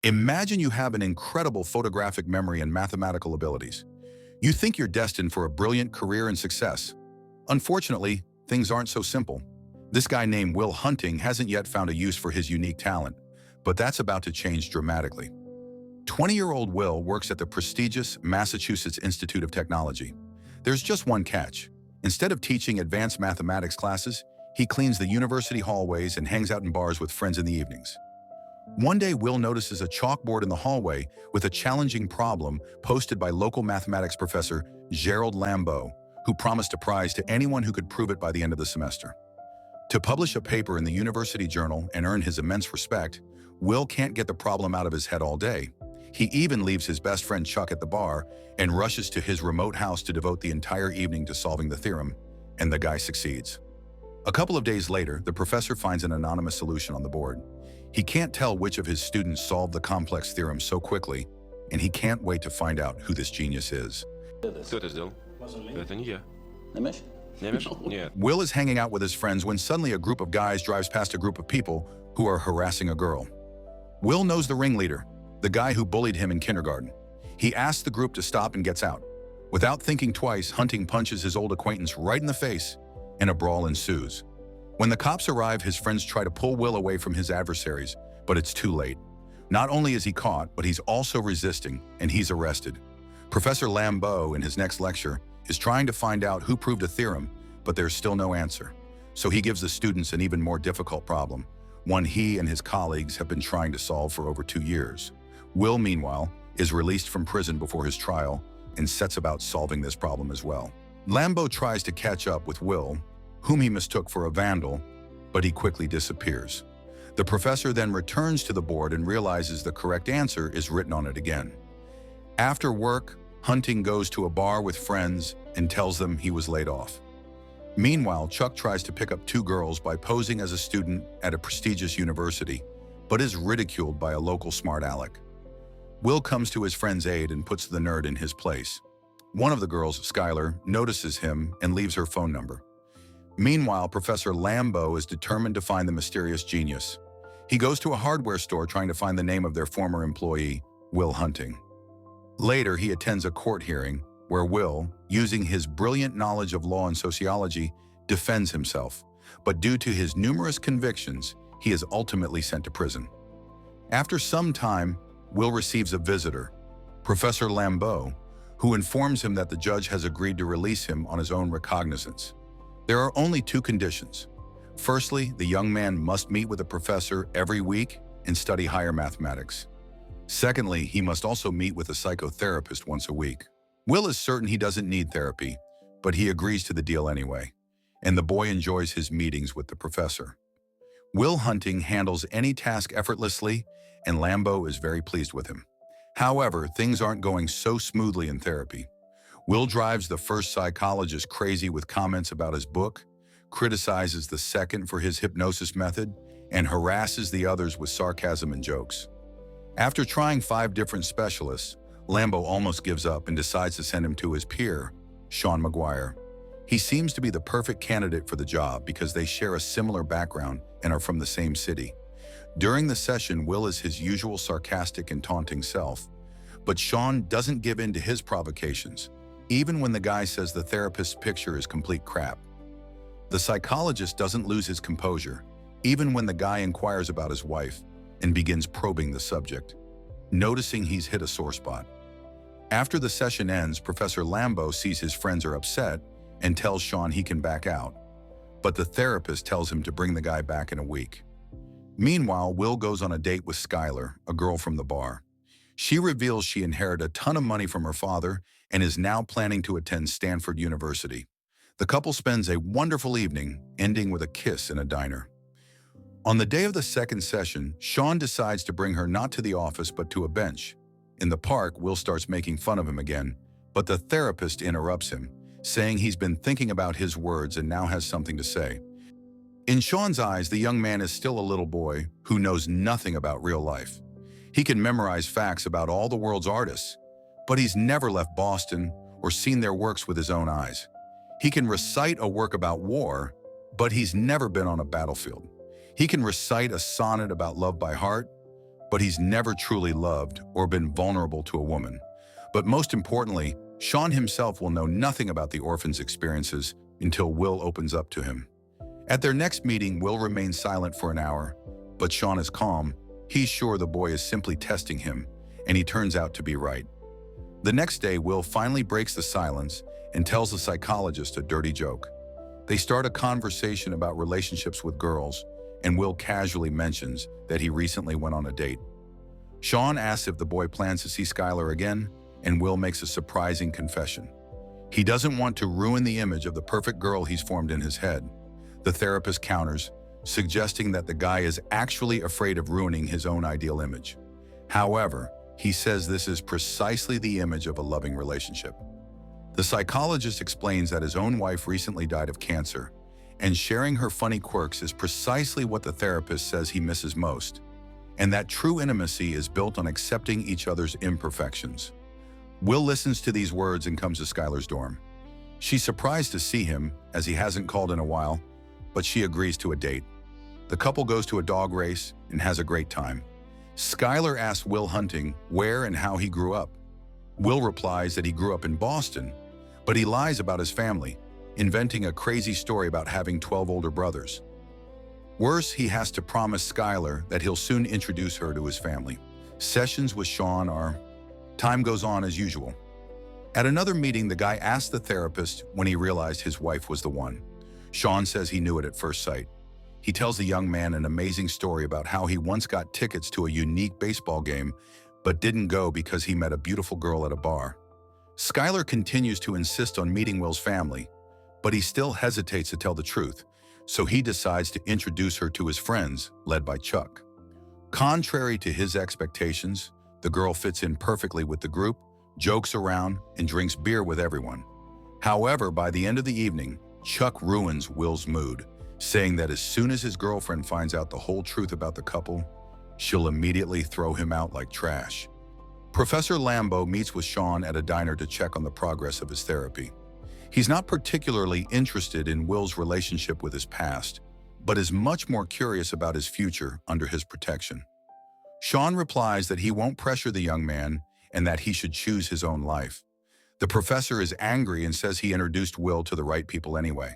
Imagine you have an incredible photographic memory and mathematical abilities. You think you're destined for a brilliant career and success. Unfortunately, things aren't so simple. This guy named Will Hunting hasn't yet found a use for his unique talent, but that's about to change dramatically. 20-year-old Will works at the prestigious Massachusetts Institute of Technology. There's just one catch. Instead of teaching advanced mathematics classes, he cleans the university hallways and hangs out in bars with friends in the evenings. One day, Will notices a chalkboard in the hallway with a challenging problem posted by local mathematics professor Gerald Lambeau, who promised a prize to anyone who could prove it by the end of the semester. To publish a paper in the university journal and earn his immense respect, Will can't get the problem out of his head all day. He even leaves his best friend Chuck at the bar and rushes to his remote house to devote the entire evening to solving the theorem, and the guy succeeds. A couple of days later, the professor finds an anonymous solution on the board. He can't tell which of his students solved the complex theorem so quickly, and he can't wait to find out who this genius is. Кто это сделал? Это не я. Намеш? Немеш? Нет. Will is hanging out with his friends when suddenly a group of guys drives past a group of people who are harassing a girl. Will knows the ringleader, the guy who bullied him in kindergarten. He asks the group to stop and gets out. Without thinking twice, Hunting punches his old acquaintance right in the face, and a brawl ensues. When the cops arrive, his friends try to pull Will away from his adversaries, but it's too late. Not only is he caught, but he's also resisting, and he's arrested. Professor Lambeau, in his next lecture, is trying to find out who proved a theorem, but there's still no answer. So he gives the students an even more difficult problem, one he and his colleagues have been trying to solve for over 2 years. Will, meanwhile, is released from prison before his trial and sets about solving this problem as well. Lambeau tries to catch up with Will, whom he mistook for a vandal, but he quickly disappears. The professor then returns to the board and realizes the correct answer is written on it again. After work, Hunting goes to a bar with friends and tells them he was laid off. Meanwhile, Chuck tries to pick up 2 girls by posing as a student at a prestigious university, but is ridiculed by a local smart aleck. Will comes to his friend's aid and puts the nerd in his place. One of the girls, Skylar, notices him and leaves her phone number. Meanwhile, Professor Lambeau is determined to find the mysterious genius. He goes to a hardware store trying to find the name of their former employee, Will Hunting. Later, he attends a court hearing where Will, using his brilliant knowledge of law and sociology, defends himself. But due to his numerous convictions, he is ultimately sent to prison. After some time, Will receives a visitor, Professor Lambeau, who informs him that the judge has agreed to release him on his own recognizance. There are only 2 conditions. Firstly, the young man must meet with a professor every week and study higher mathematics. Secondly, he must also meet with a psychotherapist once a week. Will is certain he doesn't need therapy, but he agrees to the deal anyway, and the boy enjoys his meetings with the professor. Will Hunting handles any task effortlessly, and Lambeau is very pleased with him. However, things aren't going so smoothly in therapy. Will drives the first psychologist crazy with comments about his book, criticizes the second for his hypnosis method, and harasses the others with sarcasm and jokes. After trying 5 different specialists, Lambeau almost gives up and decides to send him to his peer, Sean McGuire. He seems to be the perfect candidate for the job because they share a similar background and are from the same city. During the session, Will is his usual sarcastic and taunting self, but Sean doesn't give in to his provocations, even when the guy says the therapist's picture is complete crap. The psychologist doesn't lose his composure, even when the guy inquires about his wife and begins probing the subject, noticing he's hit a sore spot. After the session ends, Professor Lambeau sees his friends are upset and tells Sean he can back out, but the therapist tells him to bring the guy back in a week. Meanwhile, Will goes on a date with Skylar, a girl from the bar. She reveals she inherited a ton of money from her father and is now planning to attend Stanford University. The couple spends a wonderful evening, ending with a kiss in a diner. On the day of the second session, Sean decides to bring her not to the office but to a bench. In the park, Will starts making fun of him again, but the therapist interrupts him, saying he's been thinking about his words and now has something to say. In Sean's eyes, the young man is still a little boy who knows nothing about real life. He can memorize facts about all the world's artists, but he's never left Boston or seen their works with his own eyes. He can recite a work about war, but he's never been on a battlefield. He can recite a sonnet about love by heart, but he's never truly loved or been vulnerable to a woman. But most importantly, Sean himself will know nothing about the orphan's experiences until Will opens up to him. At their next meeting, Will remains silent for an hour, but Sean is calm. He's sure the boy is simply testing him, and he turns out to be right. The next day, Will finally breaks the silence and tells the psychologist a dirty joke. They start a conversation about relationships with girls, and Will casually mentions that he recently went on a date. Sean asks if the boy plans to see Skylar again, and Will makes a surprising confession. He doesn't want to ruin the image of the perfect girl he's formed in his head. The therapist counters, suggesting that the guy is actually afraid of ruining his own ideal image. However, he says this is precisely the image of a loving relationship. The psychologist explains that his own wife recently died of cancer, and sharing her funny quirks is precisely what the therapist says he misses most, and that true intimacy is built on accepting each other's imperfections. Will listens to these words and comes to Skylar's dorm. She's surprised to see him, as he hasn't called in a while, but she agrees to a date. The couple goes to a dog race and has a great time. Skylar asks Will hunting where and how he grew up. Will replies that he grew up in Boston, but he lies about his family, inventing a crazy story about having 12 older brothers. Worse, he has to promise Skylar that he'll soon introduce her to his family. Sessions with Sean are... Time goes on as usual. At another meeting, the guy asked the therapist when he realized his wife was the one. Sean says he knew it at first sight. He tells the young man an amazing story about how he once got tickets to a unique baseball game, but didn't go because he met a beautiful girl at a bar. Skylar continues to insist on meeting Will's family, but he still hesitates to tell the truth, so he decides to introduce her to his friends, led by Chuck. Contrary to his expectations, the girl fits in perfectly with the group, jokes around, and drinks beer with everyone. However, by the end of the evening, Chuck ruins Will's mood, saying that as soon as his girlfriend finds out the whole truth about the couple, she'll immediately throw him out like trash. Professor Lambeau meets with Sean at a diner to check on the progress of his therapy. He's not particularly interested in Will's relationship with his past, but is much more curious about his future under his protection. Sean replies that he won't pressure the young man and that he should choose his own life. The professor is angry and says he introduced Will to the right people anyway.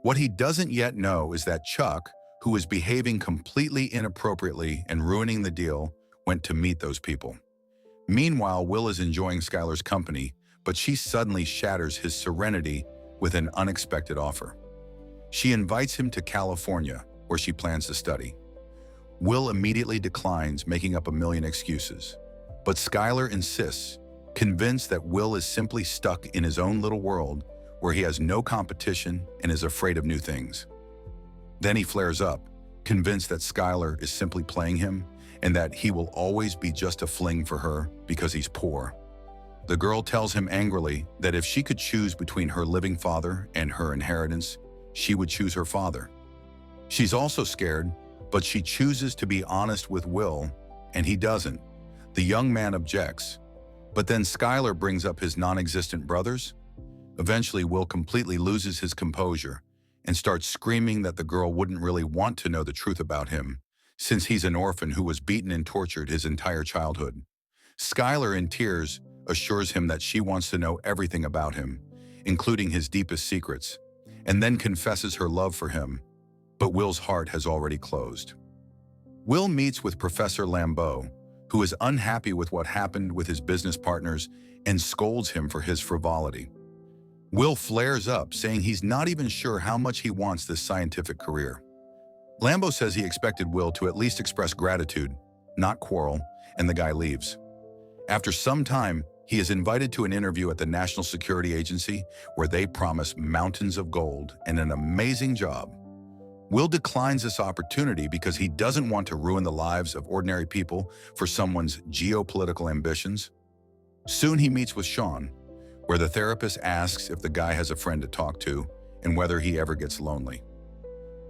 What he doesn't yet know is that Chuck, who is behaving completely inappropriately and ruining the deal, went to meet those people. Meanwhile, Will is enjoying Skylar's company, but she suddenly shatters his serenity with an unexpected offer. She invites him to California, where she plans to study. Will immediately declines, making up a million excuses. But Skylar insists, convinced that Will is simply stuck in his own little world where he has no competition and is afraid of new things. Then he flares up, convinced that Skylar is simply playing him and that he will always be just a fling for her because he's poor. The girl tells him angrily that if she could choose between her living father and her inheritance, she would choose her father. She's also scared, but she chooses to be honest with Will, and he doesn't. The young man objects, but then Skylar brings up his non-existent brothers. Eventually, Will completely loses his composure and starts screaming that the girl wouldn't really want to know the truth about him, since he's an orphan who was beaten and tortured his entire childhood. Skylar, in tears, assures him that she wants to know everything about him, including his deepest secrets, and then confesses her love for him, but Will's heart has already closed. Will meets with Professor Lambeau, who is unhappy with what happened with his business partners and scolds him for his frivolity. Will flares up, saying he's not even sure how much he wants this scientific career. Lambeau says he expected Will to at least express gratitude, not quarrel, and the guy leaves. After some time, he is invited to an interview at the National Security Agency where they promise mountains of gold and an amazing job. Will declines this opportunity because he doesn't want to ruin the lives of ordinary people for someone's geopolitical ambitions. Soon he meets with Sean, where the therapist asks if the guy has a friend to talk to and whether he ever gets lonely.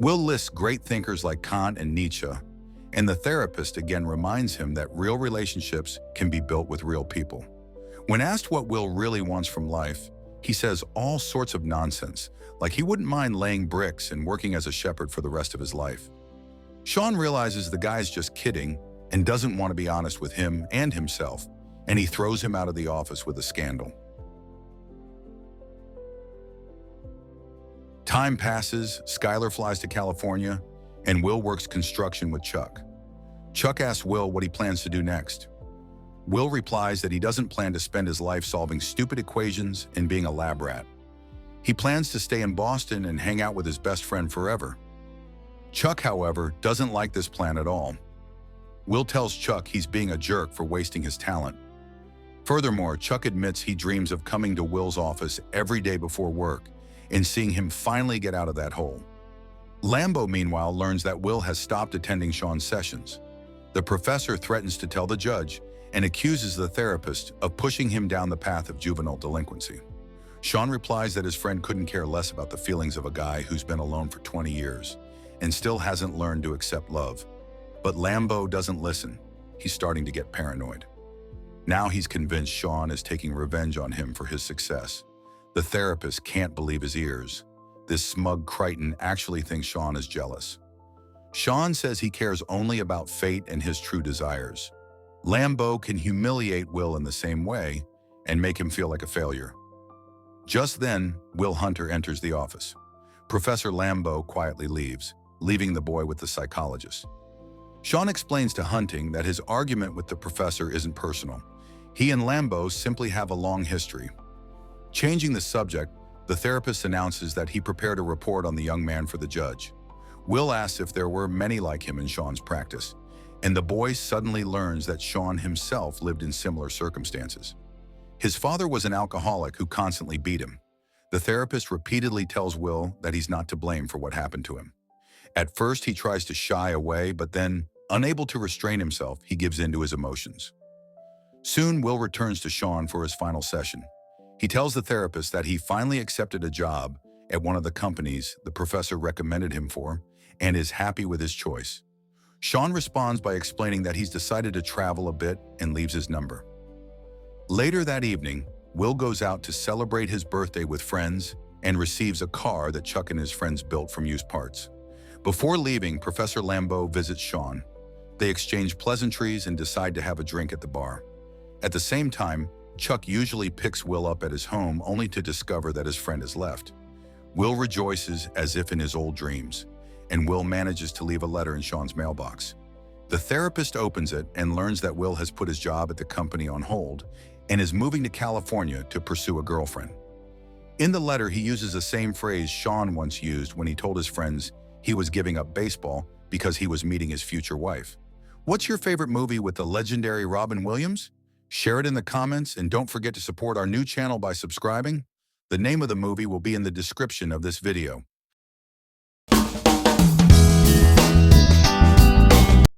Will lists great thinkers like Kant and Nietzsche, and the therapist again reminds him that real relationships can be built with real people. When asked what Will really wants from life, he says all sorts of nonsense, like he wouldn't mind laying bricks and working as a shepherd for the rest of his life. Sean realizes the guy's just kidding and doesn't want to be honest with him and himself, and he throws him out of the office with a scandal. Time passes, Skylar flies to California, and Will works construction with Chuck. Chuck asks Will what he plans to do next. Will replies that he doesn't plan to spend his life solving stupid equations and being a lab rat. He plans to stay in Boston and hang out with his best friend forever. Chuck, however, doesn't like this plan at all. Will tells Chuck he's being a jerk for wasting his talent. Furthermore, Chuck admits he dreams of coming to Will's office every day before work and seeing him finally get out of that hole. Lambo, meanwhile, learns that Will has stopped attending Sean's sessions. The professor threatens to tell the judge and accuses the therapist of pushing him down the path of juvenile delinquency. Sean replies that his friend couldn't care less about the feelings of a guy who's been alone for 20 years and still hasn't learned to accept love. But Lambo doesn't listen. He's starting to get paranoid. Now he's convinced Sean is taking revenge on him for his success. The therapist can't believe his ears. This smug Crichton actually thinks Sean is jealous. Sean says he cares only about fate and his true desires. Lambo can humiliate Will in the same way and make him feel like a failure. Just then, Will Hunter enters the office. Professor Lambo quietly leaves, leaving the boy with the psychologist. Sean explains to Hunting that his argument with the professor isn't personal. He and Lambo simply have a long history. Changing the subject, the therapist announces that he prepared a report on the young man for the judge. Will asks if there were many like him in Sean's practice, and the boy suddenly learns that Sean himself lived in similar circumstances. His father was an alcoholic who constantly beat him. The therapist repeatedly tells Will that he's not to blame for what happened to him. At first, he tries to shy away, but then, unable to restrain himself, he gives in to his emotions. Soon, Will returns to Sean for his final session. He tells the therapist that he finally accepted a job at one of the companies the professor recommended him for and is happy with his choice. Sean responds by explaining that he's decided to travel a bit and leaves his number. Later that evening, Will goes out to celebrate his birthday with friends and receives a car that Chuck and his friends built from used parts. Before leaving, Professor Lambeau visits Sean. They exchange pleasantries and decide to have a drink at the bar. At the same time, Chuck usually picks Will up at his home only to discover that his friend has left. Will rejoices as if in his old dreams, and Will manages to leave a letter in Sean's mailbox. The therapist opens it and learns that Will has put his job at the company on hold and is moving to California to pursue a girlfriend. In the letter, he uses the same phrase Sean once used when he told his friends he was giving up baseball because he was meeting his future wife. What's your favorite movie with the legendary Robin Williams? Share it in the comments and don't forget to support our new channel by subscribing. The name of the movie will be in the description of this video.